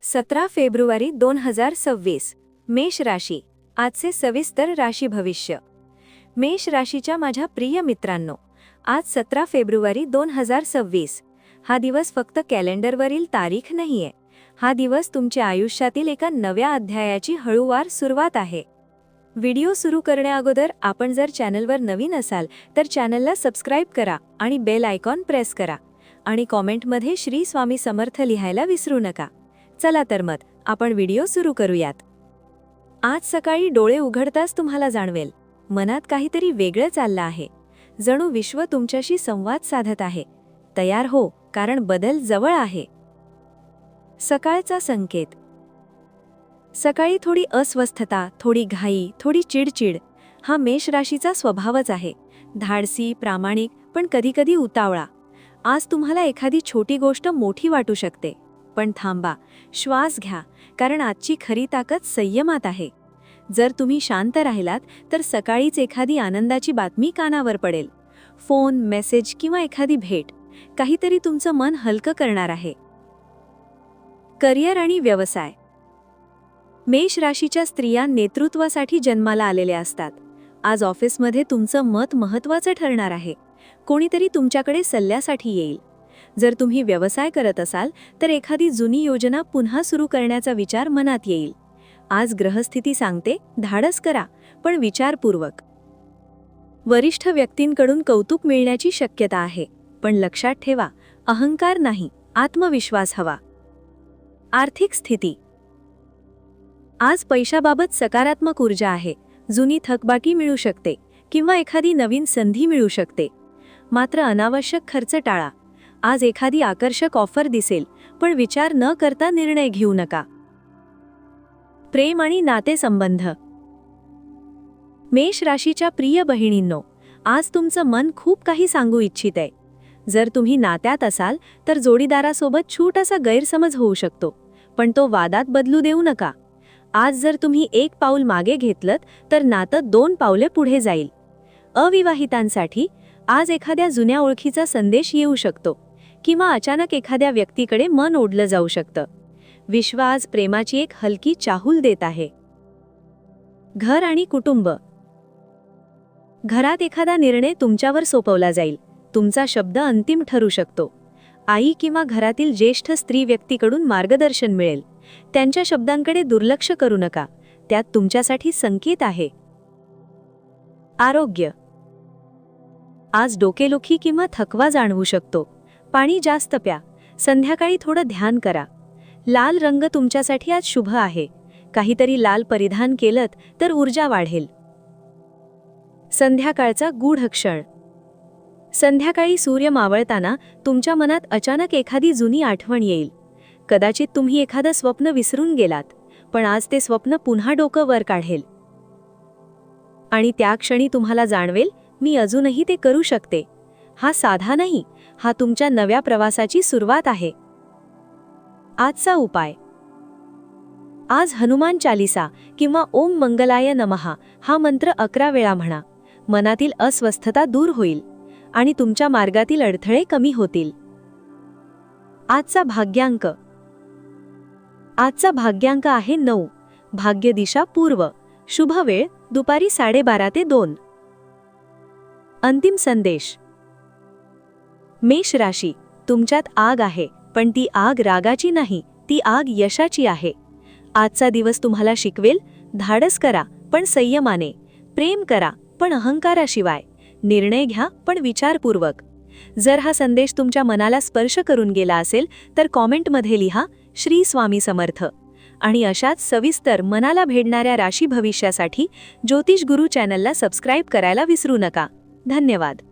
17 February 2026 मेष राशी. आजचे सविस्तर राशी भविष्य. मेष राशीच्या माझ्या प्रिय मित्रांनो, आज 17 फेब्रुवारी 2026 हा दिवस फक्त कॅलेंडरवरील तारीख नाहीये. हा दिवस तुमच्या आयुष्यातील एका नव्या अध्यायाची हळूवार सुरुवात आहे. व्हिडिओ सुरू करण्याअगोदर आपण जर चॅनलवर नवीन असाल तर चॅनलला सबस्क्राईब करा आणि बेल आयकॉन प्रेस करा आणि कॉमेंटमध्ये श्री स्वामी समर्थ लिहायला विसरू नका. चला तर मग आपण व्हिडिओ सुरू करूयात. आज सकाळी डोळे उघडताच तुम्हाला जाणवेल, मनात काहीतरी वेगळं चाललं आहे. जणू विश्व तुमच्याशी संवाद साधत आहे. तयार हो, कारण बदल जवळ आहे. सकाळचा संकेत. सकाळी थोडी अस्वस्थता, थोडी घाई, थोडी चिडचिड हा मेष राशीचा स्वभावच आहे. धाडसी, प्रामाणिक, पण कधीकधी उतावळा. आज तुम्हाला एखादी छोटी गोष्ट मोठी वाटू शकते, पण थांबा, श्वास घ्या, कारण आजची खरी ताकद संयमात आहे. जर तुम्ही शांत राहिलात तर सकाळीच एखादी आनंदाची बातमी कानावर पडेल. फोन, मेसेज किंवा एखादी भेट काहीतरी तुमचं मन हलकं करणार आहे. करिअर आणि व्यवसाय. मेष राशीच्या स्त्रिया नेतृत्वासाठी जन्माला आलेल्या असतात. आज ऑफिसमध्ये तुमचं मत महत्त्वाचं ठरणार आहे. कोणीतरी तुमच्याकडे सल्ल्यासाठी येईल. जर तुम्ही व्यवसाय करत असाल तर एखादी जुनी योजना पुन्हा सुरू करण्याचा विचार मनात येईल. आज ग्रहस्थिती सांगते, धाडस करा, पण विचारपूर्वक. वरिष्ठ व्यक्तींकडून कौतुक मिळण्याची शक्यता आहे, पण लक्षात ठेवा, अहंकार नाही, आत्मविश्वास हवा. आर्थिक स्थिती. आज पैशाबाबत सकारात्मक ऊर्जा आहे. जुनी थकबाकी मिळू शकते किंवा एखादी नवीन संधी मिळू शकते. मात्र अनावश्यक खर्च टाळा. आज एखादी आकर्षक ऑफर दिसेल, पण विचार न करता निर्णय घेऊ नका. प्रेम आणि नातेसंबंध. मेष राशीच्या प्रिय बहिणींनो, आज तुमचं मन खूप काही सांगू इच्छित आहे. जर तुम्ही नात्यात असाल तर जोडीदारासोबत छोटासा गैरसमज होऊ शकतो, पण तो वादात बदलू देऊ नका. आज जर तुम्ही एक पाऊल मागे घेतलं तर नातं 2 पावले पुढे जाईल. अविवाहितांसाठी आज एखाद्या जुन्या ओळखीचा संदेश येऊ शकतो किंवा अचानक एखाद्या व्यक्तीकडे मन ओढलं जाऊ शकतं. विश्व आज प्रेमाची एक हलकी चाहूल देत आहे. घर आणि कुटुंब. घरात एखादा निर्णय तुमच्यावर सोपवला जाईल. तुमचा शब्द अंतिम ठरू शकतो. आई किंवा घरातील ज्येष्ठ स्त्री व्यक्तीकडून मार्गदर्शन मिळेल. त्यांच्या शब्दांकडे दुर्लक्ष करू नका, त्यात तुमच्यासाठी संकेत आहे. आरोग्य. आज डोकेदुखी किंवा थकवा जाणवू शकतो. पाणी जास्त प्या. संध्याकाळी थोडं ध्यान करा. लाल रंग तुमच्यासाठी आज शुभ आहे. काहीतरी लाल परिधान केलत तर ऊर्जा वाढेल. संध्याकाळचा गूढ क्षण. संध्याकाळी सूर्य मावळताना तुमच्या मनात अचानक एखादी जुनी आठवण येईल. कदाचित तुम्ही एखादं स्वप्न विसरून गेलात, पण आज ते स्वप्न पुन्हा डोकं वर काढेल. आणि त्या क्षणी तुम्हाला जाणवेल, मी अजूनही ते करू शकते. हा साधा नाही, हा तुमच्या नव्या प्रवासाची सुरुवात आहे. आजचा उपाय. आज हनुमान चालीसा किंवा ओम मंगलाय नमः हा मंत्र 11 वेळा म्हणा. मनातील अस्वस्थता दूर होईल आणि तुमच्या मार्गातील अडथळे कमी होतील. आजचा भाग्यांक. आजचा भाग्यांक आहे 9. भाग्य दिशा पूर्व. शुभ वेळ दुपारी 12:30 ते 2. अंतिम संदेश. मेष राशी, तुमच्यात आग आहे, पण ती आग रागाची नाही, ती आग यशाची आहे. आजचा दिवस तुम्हाला शिकवेल, धाडस करा पण संयमाने. प्रेम करा पण अहंकाराशिवाय. निर्णय घ्या पण विचारपूर्वक. जर हा संदेश तुमच्या मनाला स्पर्श करून गेला असेल तर कॉमेंटमध्ये लिहा श्री स्वामी समर्थ. आणि अशाच सविस्तर मनाला भेडणाऱ्या राशी भविष्यासाठी ज्योतिष गुरु चॅनलला सबस्क्राईब करायला विसरू नका. धन्यवाद.